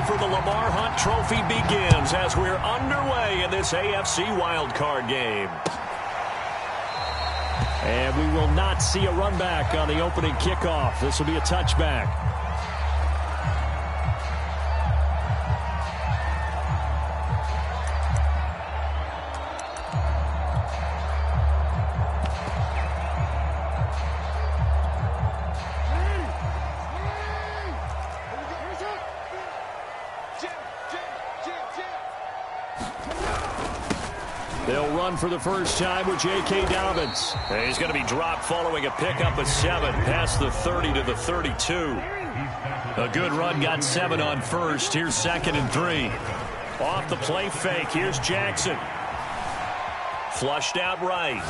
for the Lamar Hunt Trophy begins as we're underway in this AFC wildcard game. And we will not see a run back on the opening kickoff. This will be a touchback. They'll run for the first time with J.K. Dobbins. And he's going to be dropped following a pickup of 7 past the 30 to the 32. A good run, got 7 on first. Here's 2nd and 3. Off the play fake. Here's Jackson. Flushed out right.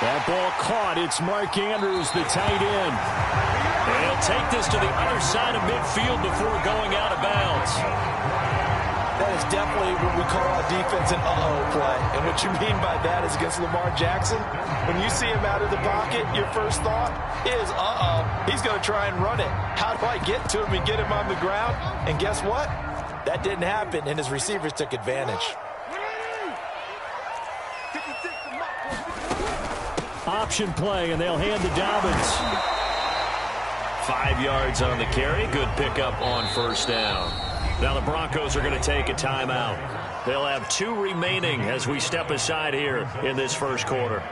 That ball caught. It's Mark Andrews, the tight end. And he'll take this to the other side of midfield before going out of bounds. That is definitely what we call a defense an uh-oh play. And what you mean by that is against Lamar Jackson, when you see him out of the pocket, your first thought is, uh-oh, he's going to try and run it. How do I get to him and get him on the ground? And guess what? That didn't happen, and his receivers took advantage. Option play, and they'll hand to Dobbins. 5 yards on the carry. Good pickup on first down. Now the Broncos are going to take a timeout. They'll have 2 remaining as we step aside here in this first quarter.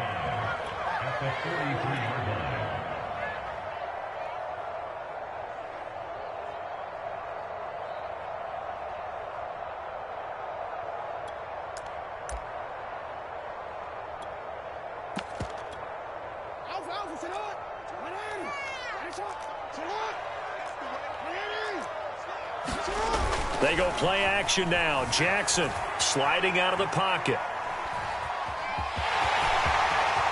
They go play action now. Jackson sliding out of the pocket.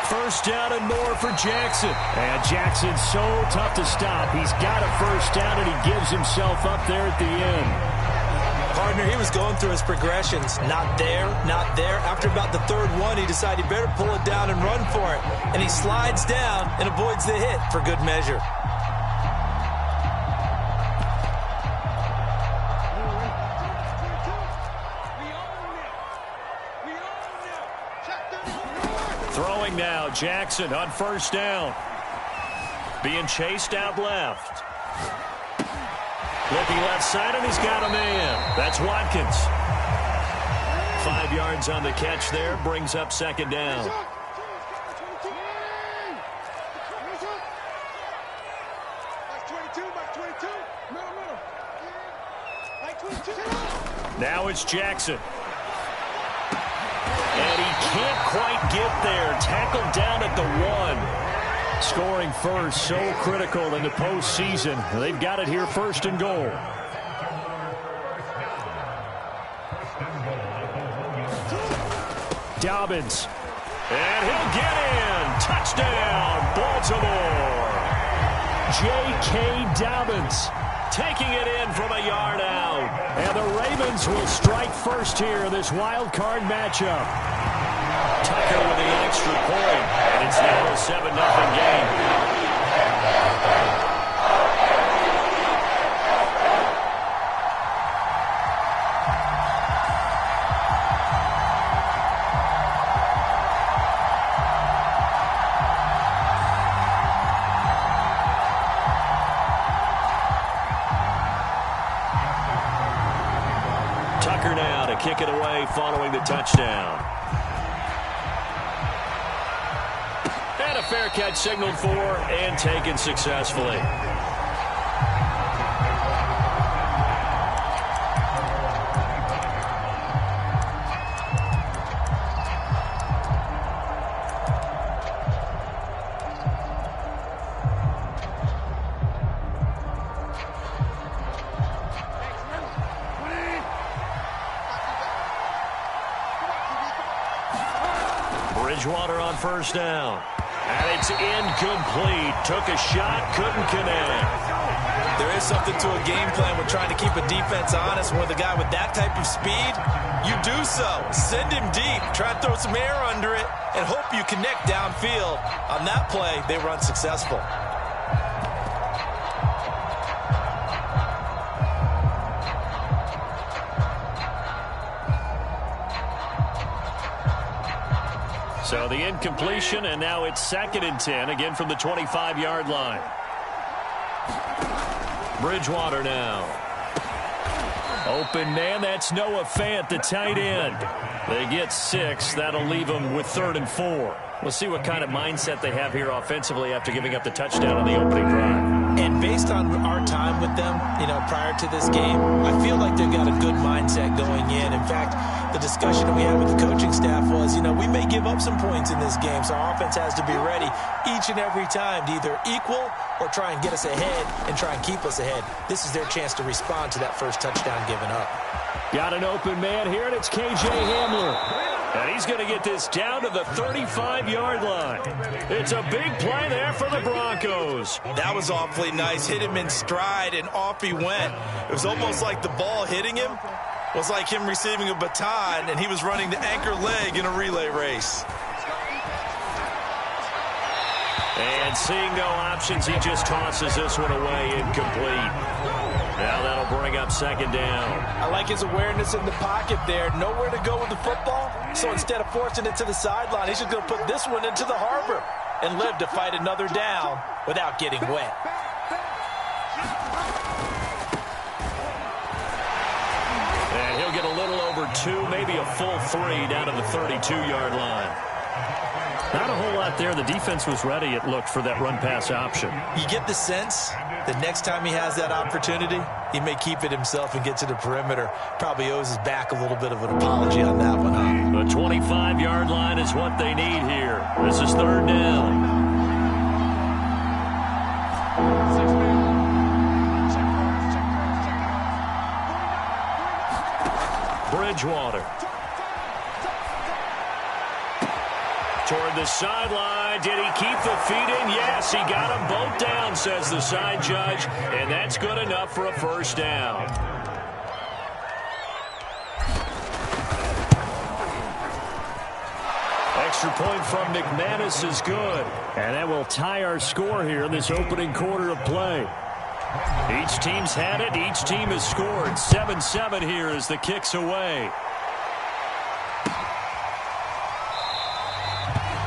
First down and more for Jackson. And Jackson's so tough to stop. He's got a first down, and he gives himself up there at the end. Partner, he was going through his progressions. Not there, not there. After about the 3rd one, he decided he better pull it down and run for it. And he slides down and avoids the hit for good measure. Throwing now, Jackson on first down. Being chased out left. Looking left side, and he's got a man. That's Watkins. 5 yards on the catch there, brings up 2nd down. Now it's Jackson. And he can't quite get there. Tackled down at the 1. Scoring first, so critical in the postseason. They've got it here, 1st and goal. Dobbins. And he'll get in. Touchdown, Baltimore. J.K. Dobbins taking it in from a yard out. And the Ravens will strike first here in this wild card matchup. Tucker with the extra point, and it's now a 7-0 game. Tucker now to kick it away following the touchdown. And a fair catch signaled for and taken successfully. Bridgewater on first down. And it's incomplete. Took a shot, couldn't connect. There is something to a game plan with trying to keep a defense honest. With a guy with that type of speed, you do so. Send him deep. Try to throw some air under it and hope you connect downfield. On that play, they run successful. So the incompletion, and now it's 2nd and 10, again from the 25-yard line. Bridgewater now. Open man, that's Noah Fant, the tight end. They get 6. That'll leave them with 3rd and 4. We'll see what kind of mindset they have here offensively after giving up the touchdown on the opening drive. And based on our time with them, prior to this game, I feel like they've got a good mindset going in. In fact, the discussion that we had with the coaching staff was, we may give up some points in this game, so our offense has to be ready each and every time to either equal or try and get us ahead and try and keep us ahead. This is their chance to respond to that first touchdown given up. Got an open man here, and it's K.J. Hamler. And he's going to get this down to the 35-yard line. It's a big play there for the Broncos. That was awfully nice. Hit him in stride, and off he went. It was almost like the ball hitting him was like him receiving a baton, and he was running the anchor leg in a relay race. And seeing no options, he just tosses this one away, incomplete. Now that'll bring up 2nd down. I like his awareness in the pocket there. Nowhere to go with the football. So instead of forcing it to the sideline, he's just going to put this one into the harbor and live to fight another down without getting wet. And he'll get a little over 2, maybe a full 3 down to the 32-yard line. Not a whole lot there. The defense was ready, it looked, for that run-pass option. You get the sense that next time he has that opportunity, he may keep it himself and get to the perimeter. Probably owes his back a little bit of an apology on that one, huh? The 25-yard line is what they need here. This is 3rd down. Bridgewater. Toward the sideline. Did he keep the feet in? Yes, he got them both down, says the side judge. And that's good enough for a 1st down. Extra point from McManus is good. And that will tie our score here in this opening quarter of play. Each team's had it. Each team has scored. 7-7 here as the kick's away.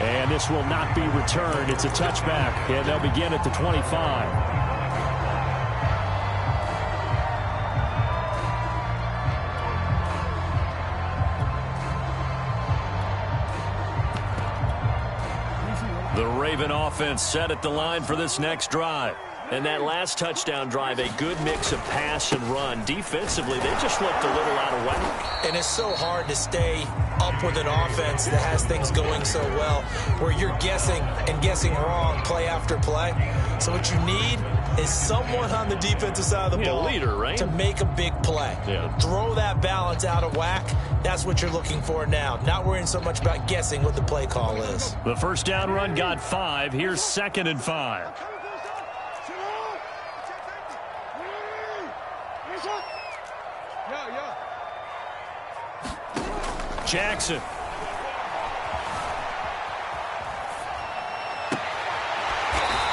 And this will not be returned. It's a touchback, and they'll begin at the 25. The Raven offense set at the line for this next drive. And that last touchdown drive, a good mix of pass and run. Defensively, they just looked a little out of whack. And it's so hard to stay up with an offense that has things going so well, where you're guessing and guessing wrong play after play. So what you need is someone on the defensive side of the ball, leader, right? To make a big play. Yeah. Throw that balance out of whack. That's what you're looking for now. Not worrying so much about guessing what the play call is. The 1st down run got 5. Here's 2nd and 5. Jackson.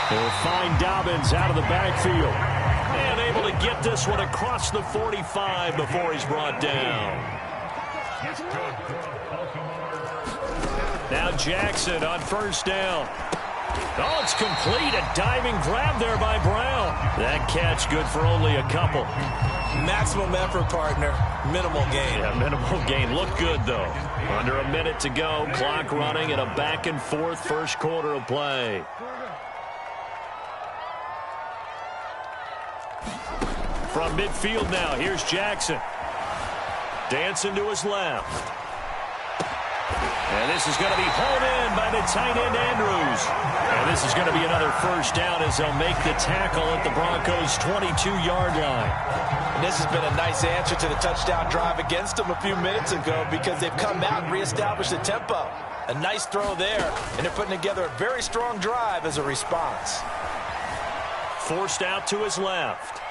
They'll find Dobbins out of the backfield. And able to get this one across the 45 before he's brought down. Now Jackson on 1st down. Oh, it's complete. A diving grab there by Brown. That catch good for only a couple. Maximum effort, partner. Minimal gain. Yeah, minimal gain. Looked good, though. Under a minute to go. Clock running in a back-and-forth 1st quarter of play. From midfield now, here's Jackson. Dancing to his left. And this is going to be hauled in by the tight end, Andrews. And this is going to be another 1st down as they'll make the tackle at the Broncos' 22-yard line. And this has been a nice answer to the touchdown drive against them a few minutes ago, because they've come out and reestablished the tempo. A nice throw there, and they're putting together a very strong drive as a response. Forced out to his left.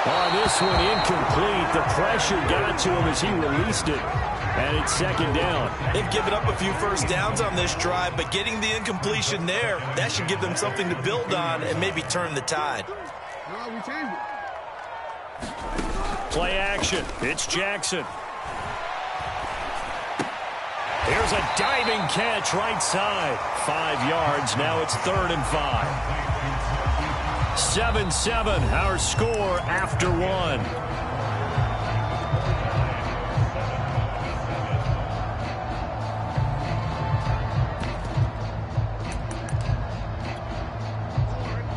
Oh, this one incomplete. The pressure got to him as he released it. And it's 2nd down. They've given up a few 1st downs on this drive, but getting the incompletion there, that should give them something to build on and maybe turn the tide. Play action. It's Jackson. Here's a diving catch right side. 5 yards. Now it's 3rd and 5. 7-7, our score after 1.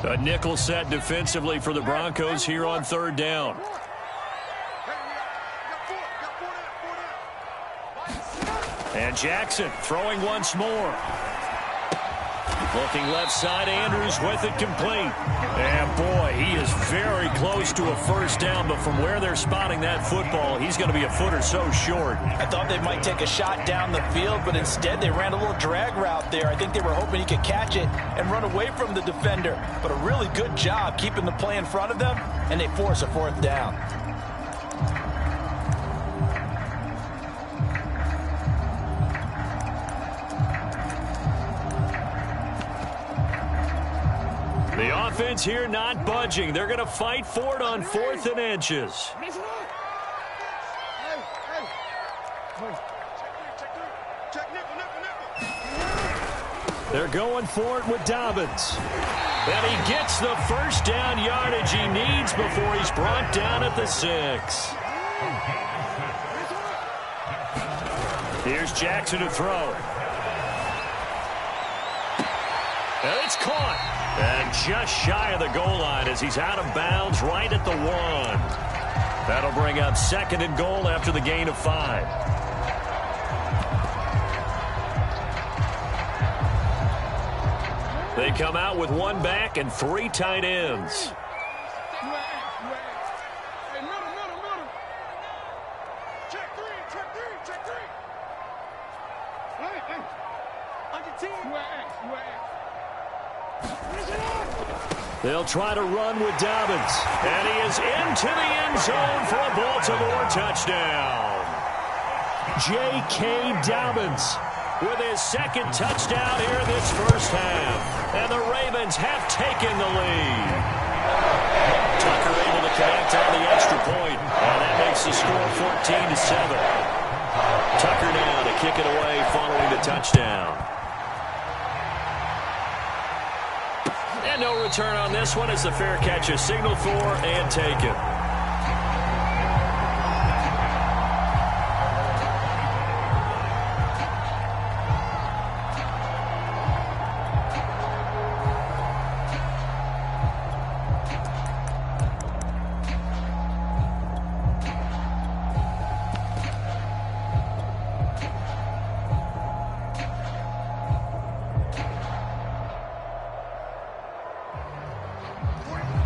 A nickel set defensively for the Broncos here on 3rd down. And Jackson throwing once more. Looking left side, Andrews with it complete. And boy, he is very close to a 1st down, but from where they're spotting that football, he's going to be a foot or so short. I thought they might take a shot down the field, but instead they ran a little drag route there. I think they were hoping he could catch it and run away from the defender. But a really good job keeping the play in front of them, and they force a 4th down. The offense here not budging. They're going to fight for it on 4th and inches. They're going for it with Dobbins. And he gets the 1st down yardage he needs before he's brought down at the 6. Here's Jackson to throw. And it's caught. And just shy of the goal line as he's out of bounds right at the 1. That'll bring up 2nd and goal after the gain of 5. They come out with 1 back and 3 tight ends. They'll try to run with Dobbins. And he is into the end zone for a Baltimore touchdown. J.K. Dobbins with his 2nd touchdown here in this 1st half. And the Ravens have taken the lead. Tucker able to connect on the extra point. And that makes the score 14-7. Tucker now to kick it away following the touchdown. And no return on this one as the fair catch is signaled for and taken.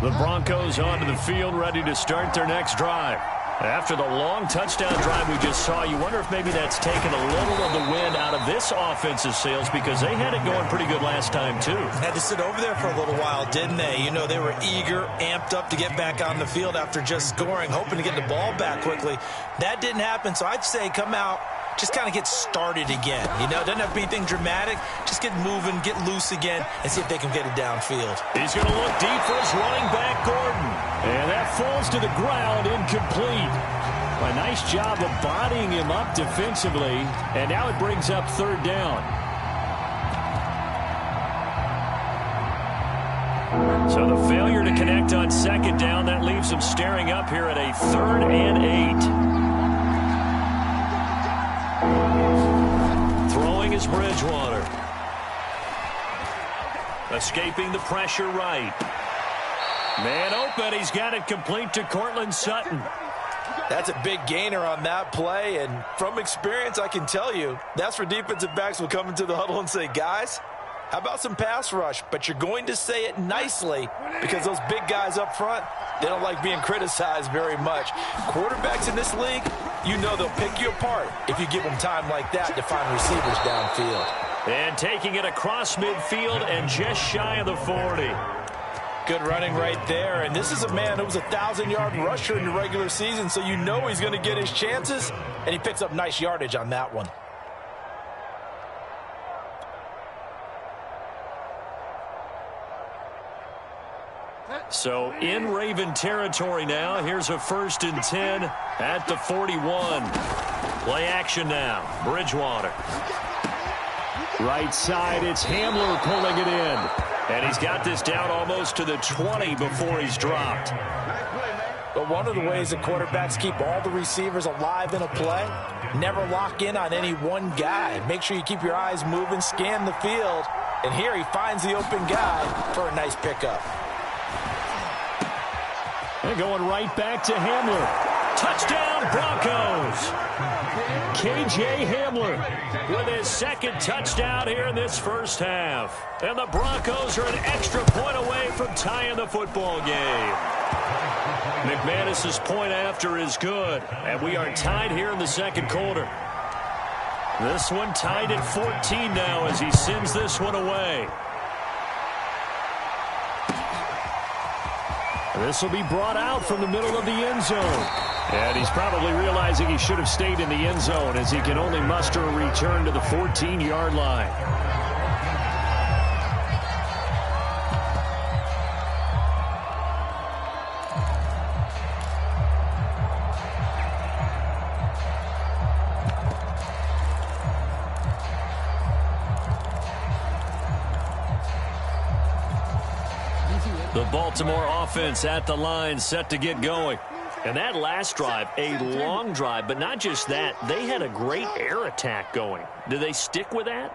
The Broncos onto the field, ready to start their next drive. After the long touchdown drive we just saw, you wonder if maybe that's taken a little of the wind out of this offensive sails because they had it going pretty good last time, too. Had to sit over there for a little while, didn't they? You know, they were eager, amped up to get back on the field after just scoring, hoping to get the ball back quickly. That didn't happen, so I'd say come out, just kind of get started again. You know, doesn't have to be anything dramatic. Just get moving, get loose again, and see if they can get it downfield. He's going to look deep for his running back, Gordon. And that falls to the ground, incomplete. A nice job of bodying him up defensively. And now it brings up 3rd down. So the failure to connect on 2nd down, that leaves them staring up here at a 3rd and 8. Throwing is Bridgewater. Escaping the pressure right. Man open. He's got it complete to Cortland Sutton. That's a big gainer on that play, and from experience, I can tell you, that's where defensive backs will come into the huddle and say, guys, how about some pass rush? But you're going to say it nicely because those big guys up front, they don't like being criticized very much. Quarterbacks in this league, you know they'll pick you apart if you give them time like that to find receivers downfield. And taking it across midfield and just shy of the 40. Good running right there, and this is a man who was a 1,000-yard rusher in the regular season, so you know he's going to get his chances, and he picks up nice yardage on that one. So in Raven territory now. Here's a 1st and 10 at the 41. Play action now. Bridgewater. Right side, it's Hamler pulling it in. And he's got this down almost to the 20 before he's dropped. But one of the ways that quarterbacks keep all the receivers alive in a play, never lock in on any one guy. Make sure you keep your eyes moving, scan the field. And here he finds the open guy for a nice pickup. And going right back to Hamler. Touchdown, Broncos. K.J. Hamler with his second touchdown here in this first half. And the Broncos are an extra point away from tying the football game. McManus's point after is good. And we are tied here in the second quarter. This one tied at 14 now as he sends this one away. This will be brought out from the middle of the end zone. And he's probably realizing he should have stayed in the end zone as he can only muster a return to the 14-yard line. The Baltimore offense at the line, set to get going. And that last drive, a long drive, but not just that. They had a great air attack going. Do they stick with that?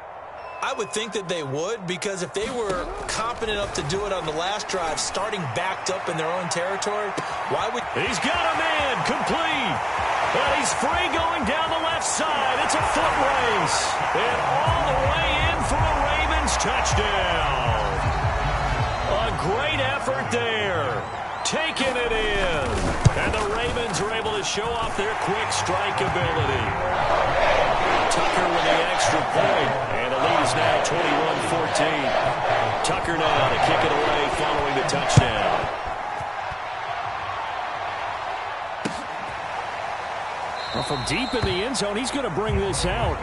I would think that they would, because if they were competent enough to do it on the last drive, starting backed up in their own territory, why would... He's got a man, complete. And he's free going down the left side. It's a foot race. And all the way in for a Ravens touchdown. A great effort there. Taking it in. And the Ravens are able to show off their quick strike ability. Tucker with the extra point. And the lead is now 21-14. Tucker now to kick it away following the touchdown. Well, from deep in the end zone, he's going to bring this out.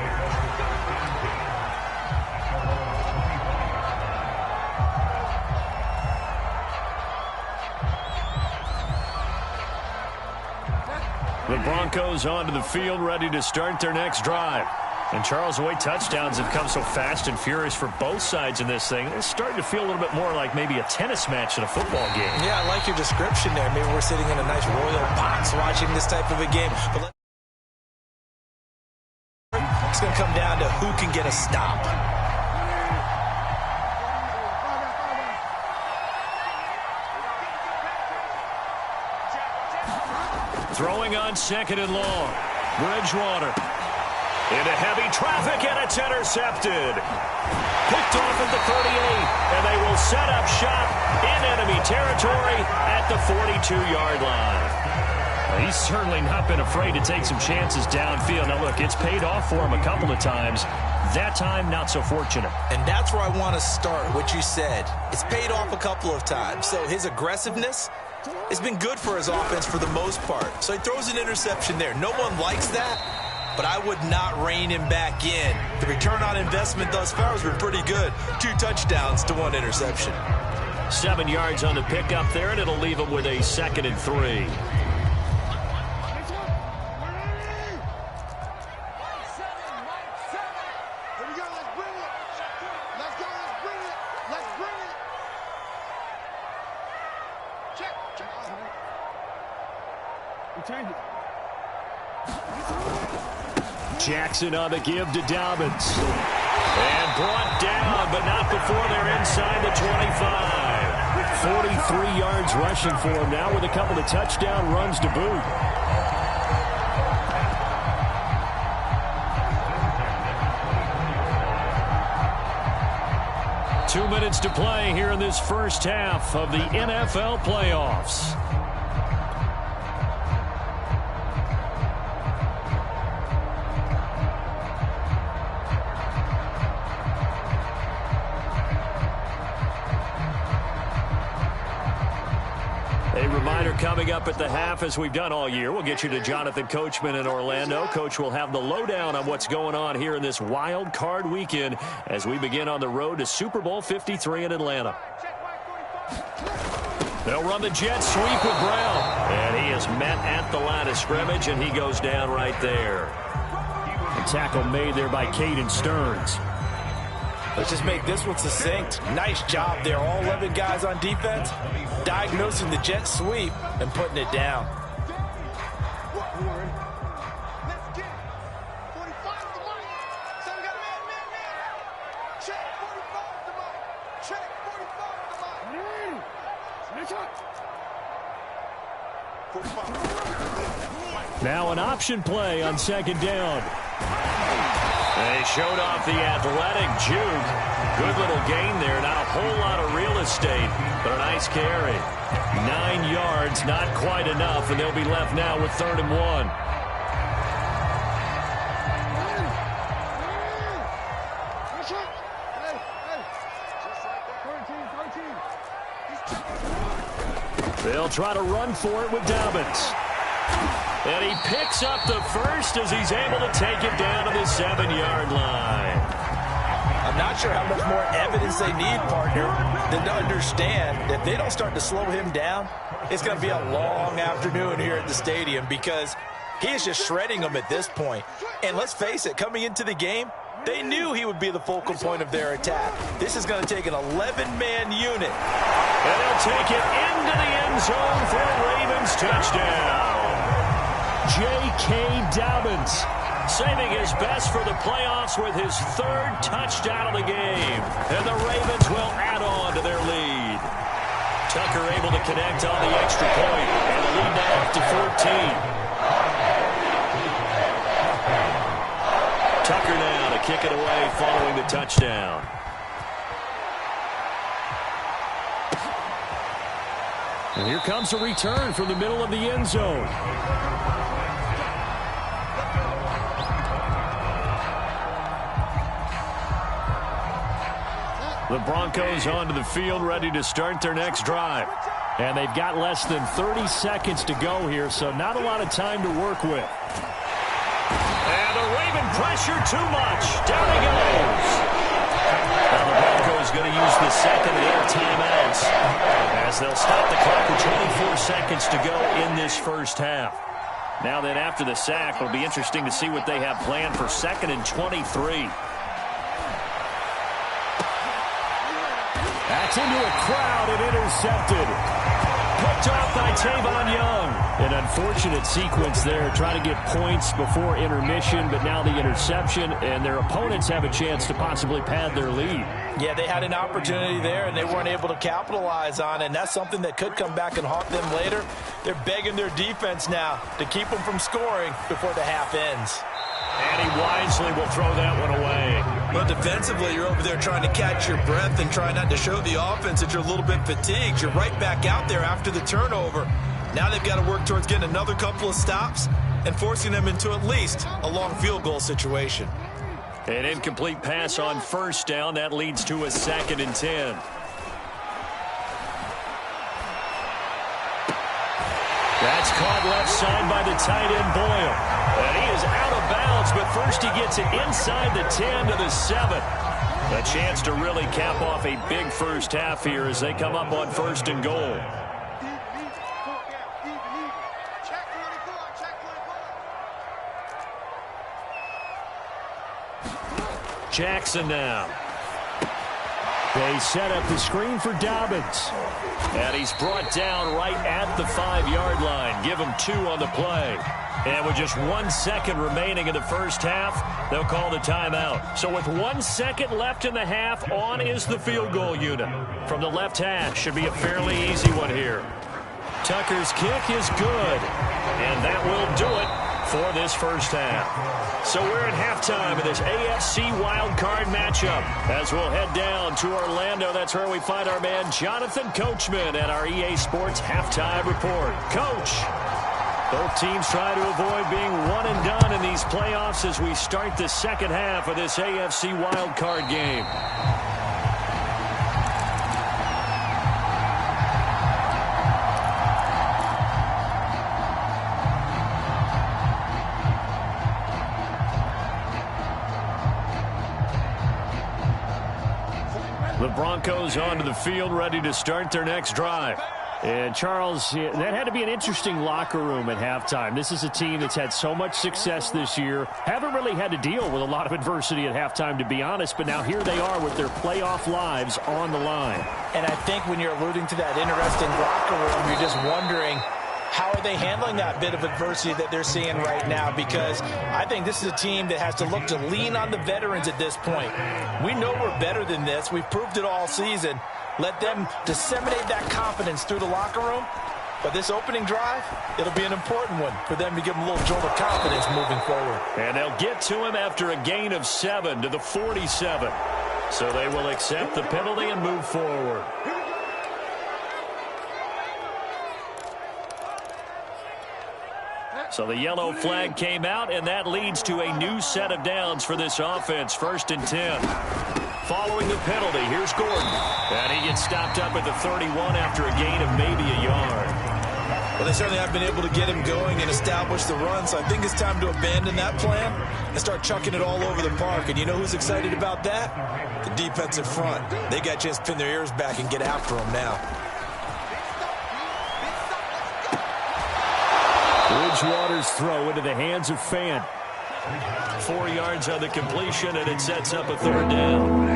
The Broncos onto the field, ready to start their next drive. And Charles, the way touchdowns have come so fast and furious for both sides in this thing, it's starting to feel a little bit more like maybe a tennis match in a football game. Yeah, I like your description there. Maybe we're sitting in a nice royal box watching this type of a game. But it's going to come down to who can get a stop. Throwing on second and long. Bridgewater. Into heavy traffic, and it's intercepted. Picked off at the 38, and they will set up shop in enemy territory at the 42-yard line. He's certainly not been afraid to take some chances downfield. Now, look, it's paid off for him a couple of times. That time, not so fortunate. And that's where I want to start, what you said. It's paid off a couple of times. So his aggressiveness has been good for his offense for the most part. So he throws an interception there. No one likes that, but I would not rein him back in. The return on investment thus far has been pretty good. 2 touchdowns to 1 interception. 7 yards on the pickup there, and it'll leave him with a 2nd and 3. Jackson on the give to Dobbins. And brought down, but not before they're inside the 25. 43 yards rushing for him now with a couple of touchdown runs to boot. Two minutes to play here in this first half of the NFL playoffs. A reminder coming up at the half, as we've done all year. We'll get you to Jonathan Coachman in Orlando. Coach will have the lowdown on what's going on here in this wild card weekend as we begin on the road to Super Bowl 53 in Atlanta. They'll run the jet sweep with Brown. And he is met at the line of scrimmage, and he goes down right there. tackle made there by Caden Stearns. Let's just make this one succinct. Nice job there. All 11 guys on defense diagnosing the jet sweep and putting it down. Now an option play on second down. They showed off the athletic juke. Good little gain there. Not a whole lot of real estate, but a nice carry. 9 yards, not quite enough, and they'll be left now with 3rd and 1. They'll try to run for it with Dobbins. And he picks up the first as he's able to take it down to the 7-yard line. I'm not sure how much more evidence they need, partner, than to understand that if they don't start to slow him down, it's going to be a long afternoon here at the stadium because he is just shredding them at this point. And let's face it, coming into the game, they knew he would be the focal point of their attack. This is going to take an 11-man unit. And he'll take it into the end zone for a Ravens touchdown. J.K. Dobbins saving his best for the playoffs with his 3rd touchdown of the game. And the Ravens will add on to their lead. Tucker able to connect on the extra point, and the lead now up to 14. Tucker now to kick it away following the touchdown. And here comes a return from the middle of the end zone. The Broncos onto the field, ready to start their next drive. And they've got less than 30 seconds to go here, so not a lot of time to work with. And the Raven pressure too much. Down he goes. Now the Broncos going to use the second of their timeouts as they'll stop the clock with 24 seconds to go in this first half. Now then, after the sack, it'll be interesting to see what they have planned for 2nd and 23. That's into a crowd and intercepted. Picked off by Tavon Young. An unfortunate sequence there, trying to get points before intermission, but now the interception, and their opponents have a chance to possibly pad their lead. Yeah, they had an opportunity there, and they weren't able to capitalize on it, and that's something that could come back and haunt them later. They're begging their defense now to keep them from scoring before the half ends. And he wisely will throw that one away. But defensively, you're over there trying to catch your breath and try not to show the offense that you're a little bit fatigued. You're right back out there after the turnover. Now they've got to work towards getting another couple of stops and forcing them into at least a long field goal situation. An incomplete pass on 1st down. That leads to a 2nd and 10. That's caught left side by the tight end Boyle. And he is out of bounds, but first he gets it inside the 10 to the 7. A chance to really cap off a big first half here as they come up on 1st and goal. Jackson now. They set up the screen for Dobbins. And he's brought down right at the 5-yard line. Give him 2 on the play. And with just 1 second remaining in the first half, they'll call the timeout. So with 1 second left in the half, on is the field goal unit. From the left hash, should be a fairly easy one here. Tucker's kick is good. And that will do it for this first half. So we're at halftime of this AFC wildcard matchup. As we'll head down to Orlando, that's where we find our man Jonathan Coachman at our EA Sports Halftime Report. Coach, both teams try to avoid being one and done in these playoffs as we start the second half of this AFC wildcard game. The Broncos onto the field, ready to start their next drive. And, Charles, that had to be an interesting locker room at halftime. This is a team that's had so much success this year. Haven't really had to deal with a lot of adversity at halftime, to be honest. But now here they are with their playoff lives on the line. And I think when you're alluding to that interesting locker room, you're just wondering, how are they handling that bit of adversity that they're seeing right now? Because I think this is a team that has to look to lean on the veterans at this point. We know we're better than this. We've proved it all season. Let them disseminate that confidence through the locker room. But this opening drive, it'll be an important one for them to give them a little jolt of confidence moving forward. And they'll get to him after a gain of 7 to the 47. So they will accept the penalty and move forward. So the yellow flag came out, and that leads to a new set of downs for this offense. 1st and 10. Following the penalty, here's Gordon. And he gets stopped up at the 31 after a gain of maybe a yard. Well, they certainly have been able to get him going and establish the run, so I think it's time to abandon that plan and start chucking it all over the park. And you know who's excited about that? The defensive front. They got a chance to pin their ears back and get after him now. Bridgewater's throw into the hands of Fant. 4 yards on the completion, and it sets up a 3rd down.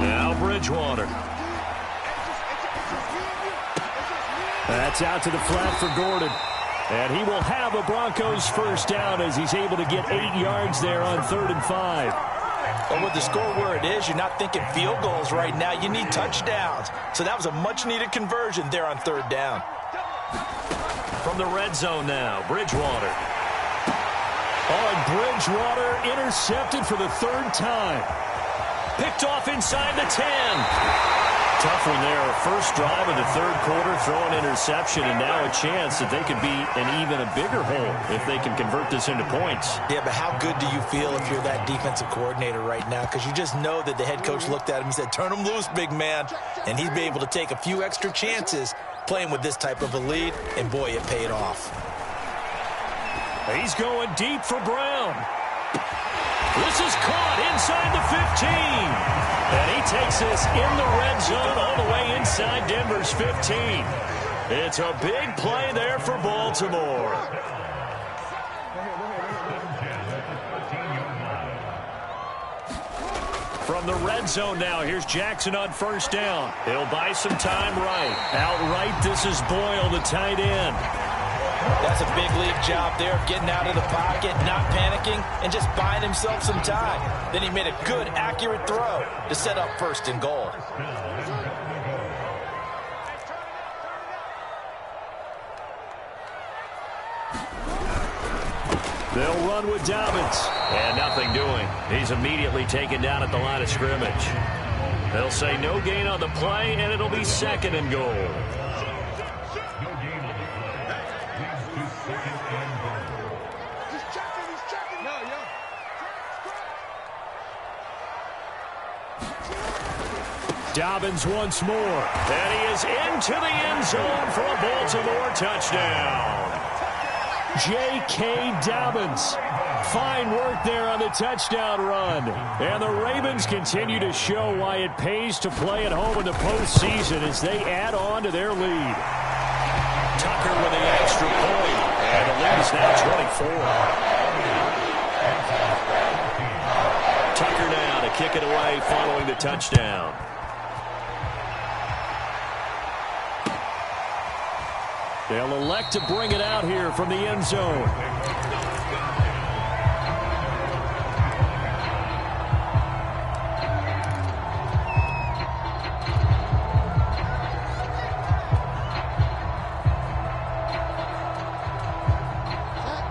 Now Bridgewater. That's out to the flat for Gordon. And he will have a Broncos 1st down as he's able to get 8 yards there on 3rd and 5. But with the score where it is, you're not thinking field goals right now. You need touchdowns. So that was a much-needed conversion there on 3rd down. From the red zone now, Bridgewater. Oh, and Bridgewater intercepted for the 3rd time. Picked off inside the 10. Tough one there. First drive of the 3rd quarter, throw an interception, and now a chance that they could be in even a bigger hole if they can convert this into points. Yeah, but how good do you feel if you're that defensive coordinator right now? Because you just know that the head coach looked at him and said, turn him loose, big man. And he'd be able to take a few extra chances playing with this type of a lead, and boy, it paid off. He's going deep for Brown. This is caught inside the 15. And he takes this in the red zone all the way inside Denver's 15. It's a big play there for Baltimore. From the red zone now, here's Jackson on 1st down. He'll buy some time right. Outright, this is Boyle, the tight end. That's a big league job there of getting out of the pocket, not panicking, and just buying himself some time. Then he made a good, accurate throw to set up 1st and goal. They'll run with Dobbins. And nothing doing. He's immediately taken down at the line of scrimmage. They'll say no gain on the play, and it'll be 2nd and goal. Dobbins once more. And he is into the end zone for a Baltimore touchdown. J.K. Dobbins. Fine work there on the touchdown run. And the Ravens continue to show why it pays to play at home in the postseason as they add on to their lead. Tucker with the extra point. And the lead is now 24. Tucker now to kick it away following the touchdown. They'll elect to bring it out here from the end zone.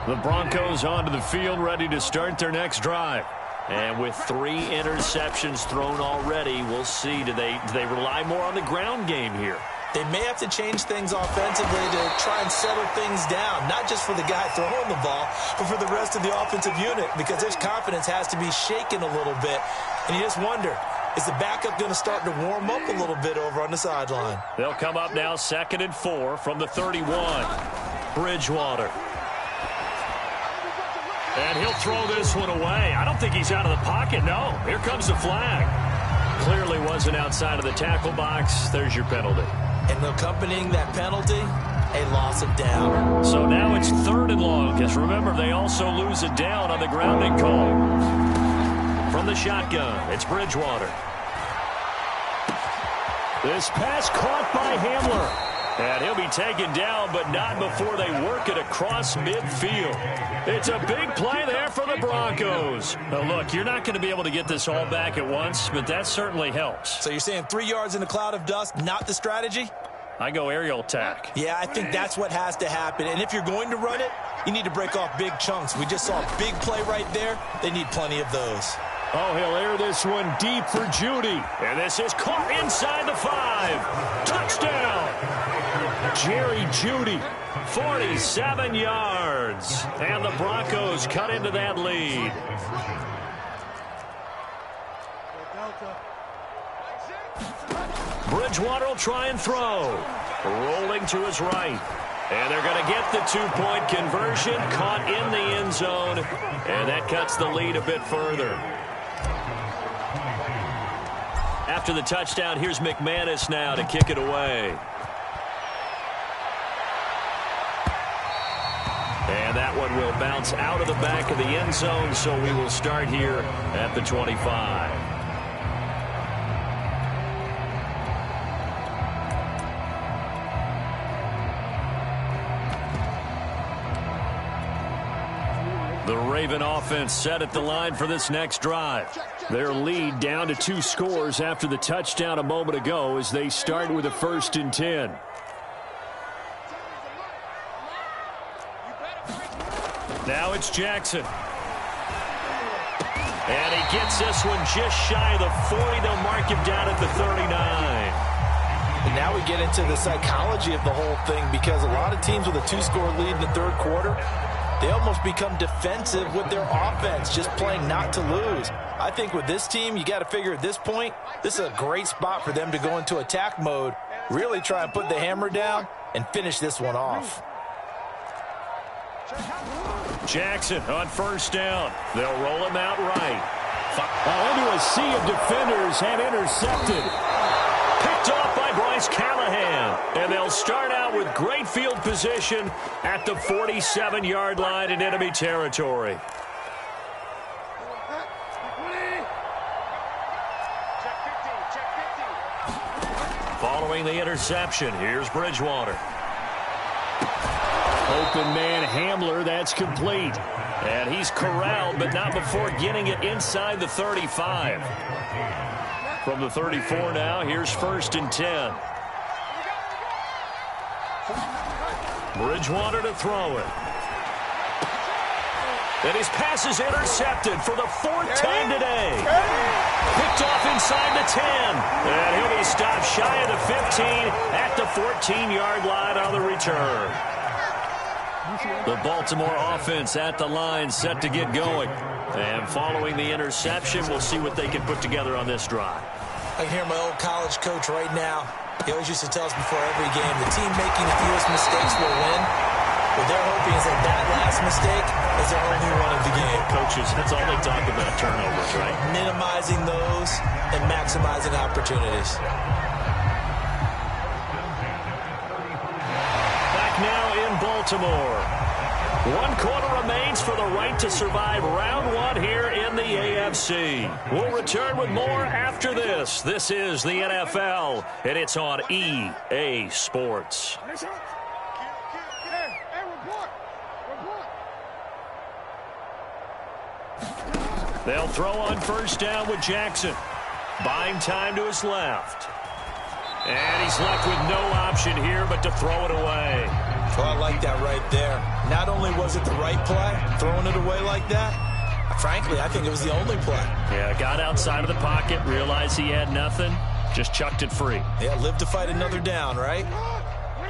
The Broncos onto the field, ready to start their next drive. And with 3 interceptions thrown already, we'll see. Do they rely more on the ground game here? They may have to change things offensively to try and settle things down, not just for the guy throwing the ball, but for the rest of the offensive unit, because their confidence has to be shaken a little bit. And you just wonder, is the backup going to start to warm up a little bit over on the sideline? They'll come up now 2nd and 4 from the 31. Bridgewater. And he'll throw this one away. I don't think he's out of the pocket, no. Here comes the flag. Clearly wasn't outside of the tackle box. There's your penalty. And accompanying that penalty, a loss of down. So now it's 3rd and long, because remember, they also lose a down on the grounding call. From the shotgun, it's Bridgewater. This pass caught by Hamler. And he'll be taken down, but not before they work it across midfield. It's a big play there for the Broncos. Now, look, you're not going to be able to get this all back at once, but that certainly helps. So you're saying 3 yards in a cloud of dust, not the strategy? I go aerial attack. Yeah, I think that's what has to happen. And if you're going to run it, you need to break off big chunks. We just saw a big play right there. They need plenty of those. Oh, he'll air this one deep for Judy. And this is caught inside the 5. Touchdown! Jerry Judy, 47 yards. And the Broncos cut into that lead. Bridgewater will try and throw. Rolling to his right. And they're going to get the 2-point conversion. Caught in the end zone. And that cuts the lead a bit further. After the touchdown, here's McManus now to kick it away. And that one will bounce out of the back of the end zone, so we will start here at the 25. The Raven offense set at the line for this next drive. Their lead down to 2 scores after the touchdown a moment ago as they start with a 1st and 10. Now it's Jackson. And he gets this one just shy of the 40. They'll mark him down at the 39. And now we get into the psychology of the whole thing, because a lot of teams with a 2-score lead in the 3rd quarter, they almost become defensive with their offense, just playing not to lose. I think with this team, you got to figure at this point, this is a great spot for them to go into attack mode, really try and put the hammer down and finish this one off. Jackson on 1st down. They'll roll him out right. Into a sea of defenders and intercepted. Picked off by Bryce Callahan. And they'll start out with great field position at the 47-yard line in enemy territory. Following the interception, here's Bridgewater. Open man Hamler, that's complete. And he's corralled, but not before getting it inside the 35. From the 34 now, here's 1st and 10. Bridgewater to throw it. And his pass is intercepted for the 4th time today. Picked off inside the 10. And he'll be stopped shy of the 15 at the 14-yard line on the return. The Baltimore offense at the line, set to get going. And following the interception, we'll see what they can put together on this drive. I can hear my old college coach right now. He always used to tell us before every game, the team making the fewest mistakes will win. What they're hoping is that last mistake is their only one of the game. Coaches, that's all they talk about, turnovers, right? Minimizing those and maximizing opportunities. Back now in Baltimore. 1 quarter remains for the right to survive round 1 here in the AFC. We'll return with more after this. This is the NFL, and it's on EA Sports. They'll throw on 1st down with Jackson. Buying time to his left. And he's left with no option here but to throw it away. Well, I like that right there. Not only was it the right play, throwing it away like that, frankly, I think it was the only play. Yeah, got outside of the pocket, realized he had nothing, just chucked it free. Yeah, live to fight another down, right?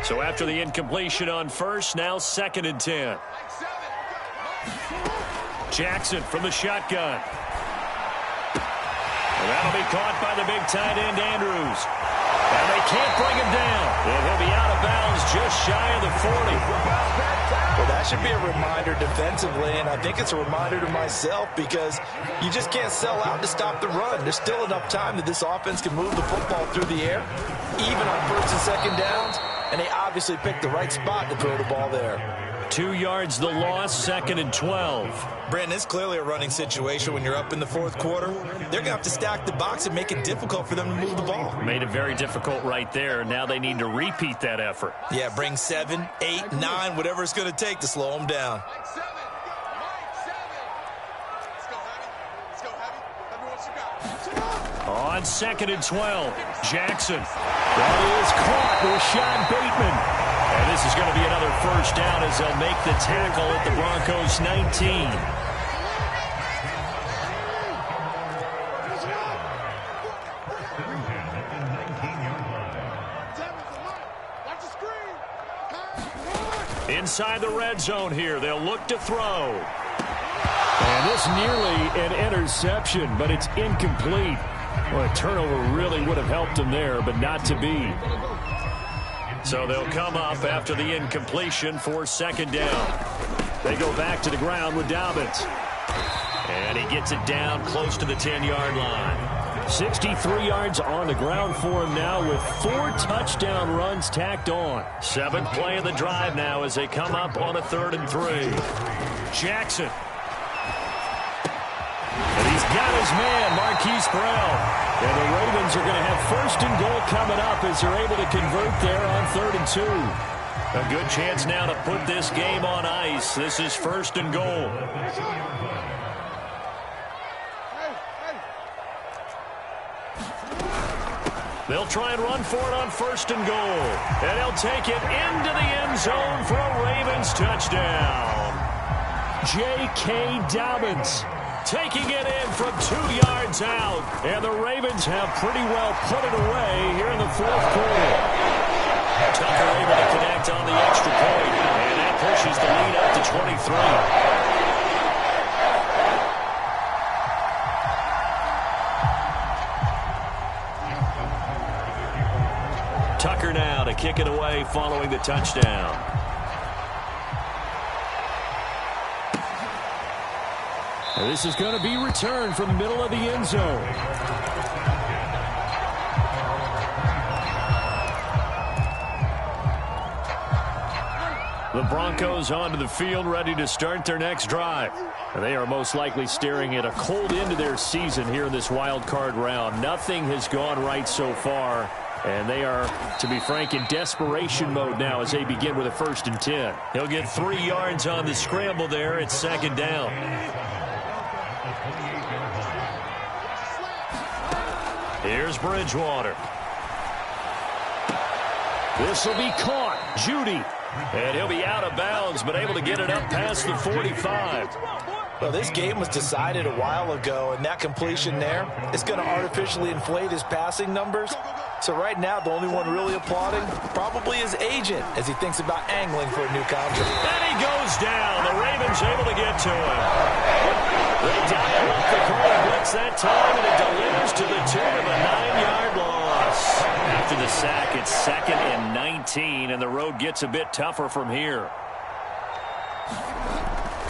So after the incompletion on 1st, now 2nd and 10. Jackson from the shotgun. And that'll be caught by the big tight end, Andrews. And they can't bring him down. And he'll be out of bounds just shy of the 40. Well, that should be a reminder defensively, and I think it's a reminder to myself because you just can't sell out to stop the run. There's still enough time that this offense can move the football through the air, even on first and second downs, and they obviously picked the right spot to throw the ball there. 2 yards the loss, 2nd and 12. Brandon, it's clearly a running situation when you're up in the fourth quarter. They're going to have to stack the box and make it difficult for them to move the ball. Made it very difficult right there. Now they need to repeat that effort. Yeah, bring 7, 8, 9, whatever it's going to take to slow them down. On 2nd and 12, Jackson. That is caught. Rashad Bateman. And this is going to be another first down as they'll make the tackle at the Broncos' 19. Inside the red zone here, they'll look to throw. And this nearly an interception, but it's incomplete. Well, a turnover really would have helped them there, but not to be. So they'll come up after the incompletion for 2nd down. They go back to the ground with Dobbins. And he gets it down close to the 10-yard line. 63 yards on the ground for him now with 4 touchdown runs tacked on. 7th play of the drive now as they come up on a 3rd and 3. Jackson. And he's got his man, Marquise Brown. And the Ravens are going to have 1st and goal coming up as they're able to convert there on 3rd and 2. A good chance now to put this game on ice. This is 1st and goal. They'll try and run for it on 1st and goal. And he'll take it into the end zone for a Ravens touchdown. J.K. Dobbins taking it in from 2 yards out. And the Ravens have pretty well put it away here in the 4th quarter. Tucker able to connect on the extra point. And that pushes the lead up to 23. Tucker now to kick it away following the touchdown. And this is going to be returned from the middle of the end zone. The Broncos onto the field ready to start their next drive. And they are most likely staring at a cold end to their season here in this wild card round. Nothing has gone right so far. And they are, to be frank, in desperation mode now as they begin with a 1st and 10. He'll get 3 yards on the scramble there at 2nd down. Here's Bridgewater. This will be caught. Judy. And he'll be out of bounds, but able to get it up past the 45. Well, this game was decided a while ago, and that completion there is going to artificially inflate his passing numbers. So right now, the only one really applauding probably his agent as he thinks about angling for a new contract. And he goes down. The Ravens able to get to him. They dial up the corner blitz that time, and it delivers to the tune of a 9-yard loss. After the sack, it's 2nd and 19, and the road gets a bit tougher from here.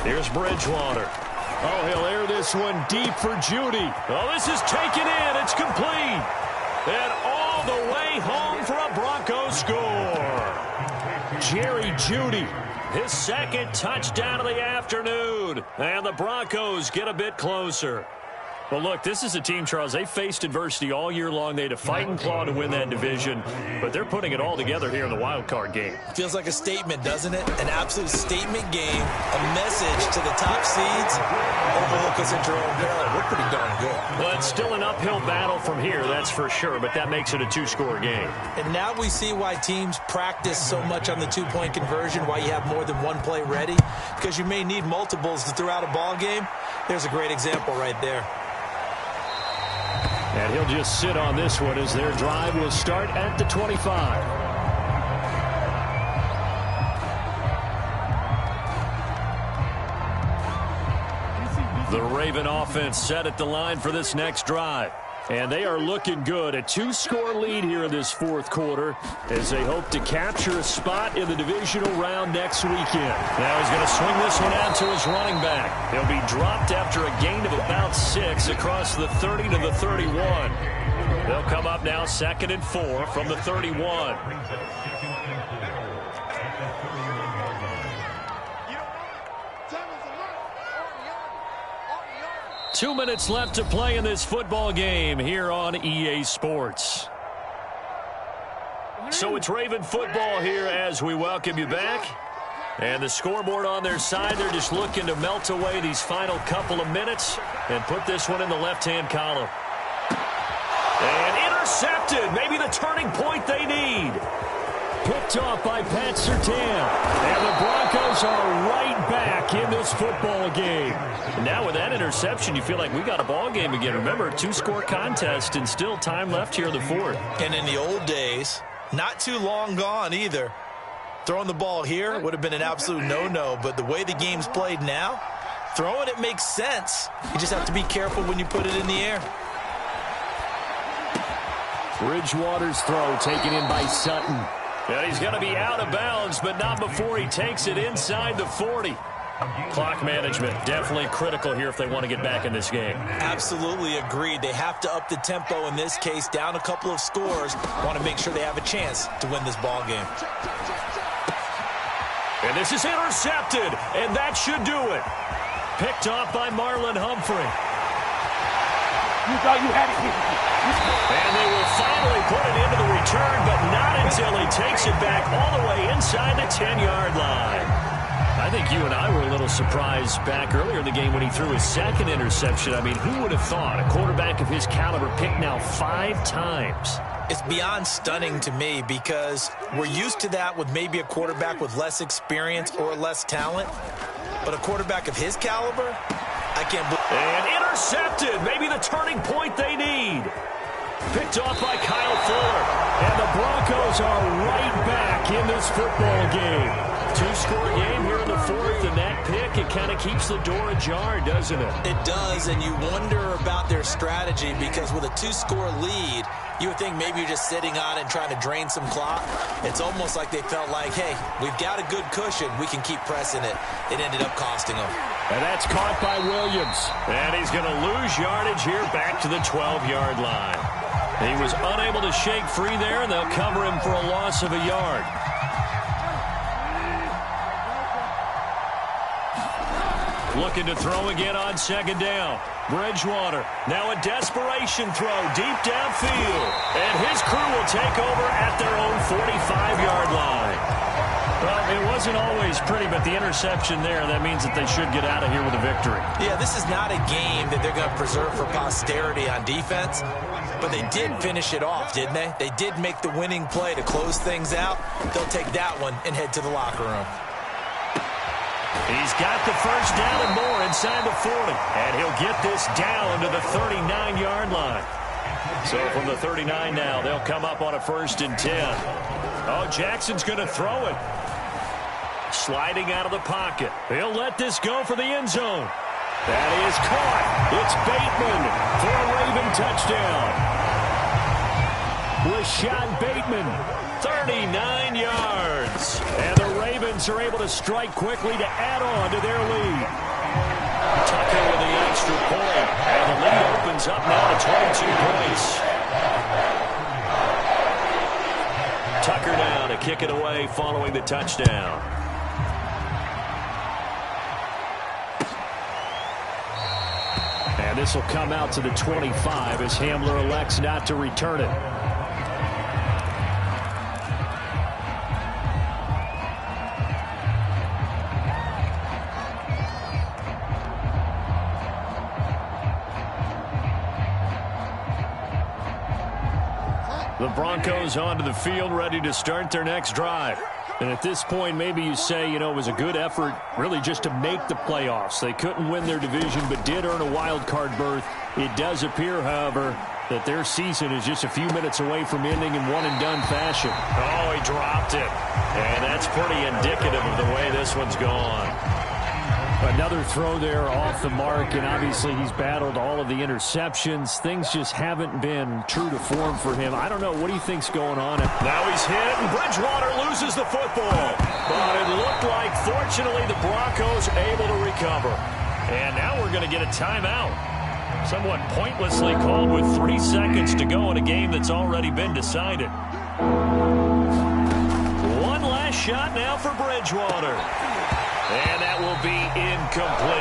Here's Bridgewater. Oh, he'll air this one deep for Judy. Oh, this is taken in. It's complete. And all the way home for a Broncos score. Jerry Judy, his 2nd touchdown of the afternoon. And the Broncos get a bit closer. Well, look, this is a team, Charles, they faced adversity all year long. They had to fight and claw to win that division, but they're putting it all together here in the wild card game. Feels like a statement, doesn't it? An absolute statement game, a message to the top seeds. Overlook us at your own peril. We're pretty darn good. Well, it's still an uphill battle from here, that's for sure, but that makes it a 2-score game. And now we see why teams practice so much on the 2-point conversion, why you have more than one play ready, because you may need multiples to throw out a ball game. There's a great example right there. And he'll just sit on this one as their drive will start at the 25. The Raven offense set at the line for this next drive. And they are looking good. A 2-score lead here in this fourth quarter as they hope to capture a spot in the divisional round next weekend. Now he's going to swing this one out to his running back. He'll be dropped after a gain of about 6 across the 30 to the 31. They'll come up now 2nd and 4 from the 31. 2 minutes left to play in this football game here on EA Sports. So it's Raven football here as we welcome you back. And the scoreboard on their side, they're just looking to melt away these final couple of minutes and put this one in the left-hand column. And intercepted, maybe the turning point they need. Picked off by Pat Surtain. And the Broncos are right back in this football game. And now with that interception, you feel like we got a ball game again. Remember, 2-score contest and still time left here in the fourth. And in the old days, not too long gone either, throwing the ball here would have been an absolute no-no. But the way the game's played now, throwing it makes sense. You just have to be careful when you put it in the air. Bridgewater's throw taken in by Sutton. And he's going to be out of bounds, but not before he takes it inside the 40. Clock management definitely critical here if they want to get back in this game. Absolutely agreed. They have to up the tempo in this case, down a couple of scores. Want to make sure they have a chance to win this ball game. And this is intercepted, and that should do it. Picked off by Marlon Humphrey. You thought you had it. And they will finally put it into the return, but not until he takes it back all the way inside the 10-yard line. I think you and I were a little surprised back earlier in the game when he threw his second interception. I mean, who would have thought a quarterback of his caliber picked now 5 times? It's beyond stunning to me because we're used to that with maybe a quarterback with less experience or less talent. But a quarterback of his caliber, I can't believe. And intercepted. Maybe the turning point they need. Picked off by Kyle Fuller. And the Broncos are right back in this football game. 2-score game here in the fourth, and that pick, it kind of keeps the door ajar, doesn't it? It does, and you wonder about their strategy because with a 2-score lead, you would think maybe you're just sitting on it and trying to drain some clock. It's almost like they felt like, hey, we've got a good cushion. We can keep pressing it. It ended up costing them. And that's caught by Williams. And he's going to lose yardage here back to the 12-yard line. He was unable to shake free there, and they'll cover him for a loss of a yard. Looking to throw again on second down. Bridgewater, now a desperation throw deep downfield. And his crew will take over at their own 45-yard line. Well, it wasn't always pretty, but the interception there, that means that they should get out of here with a victory. Yeah, this is not a game that they're going to preserve for posterity on defense, but they did finish it off, didn't they? They did make the winning play to close things out. They'll take that one and head to the locker room. He's got the first down and more inside the 40. And he'll get this down to the 39-yard line. So from the 39 now, they'll come up on a 1st and 10. Oh, Jackson's going to throw it. Sliding out of the pocket. He'll let this go for the end zone. That is caught. It's Bateman for a Raven touchdown. Rashad Bateman, 39 yards. And the Ravens are able to strike quickly to add on to their lead. Tucker with the extra point. And the lead opens up now to 22 points. Tucker now to kick it away following the touchdown. And this will come out to the 25 as Hamler elects not to return it. The Broncos onto the field, ready to start their next drive. And at this point, maybe you say, you know, it was a good effort really just to make the playoffs. They couldn't win their division, but did earn a wild card berth. It does appear, however, that their season is just a few minutes away from ending in one-and-done fashion. Oh, he dropped it. And that's pretty indicative of the way this one's gone. Another throw there off the mark, and obviously he's battled all of the interceptions. Things just haven't been true to form for him. I don't know. What do you think's going on? Now he's hit, and Bridgewater loses the football. But it looked like, fortunately, the Broncos able to recover. And now we're going to get a timeout. Somewhat pointlessly called with 3 seconds to go in a game that's already been decided. One last shot now for Bridgewater. And that will be incomplete.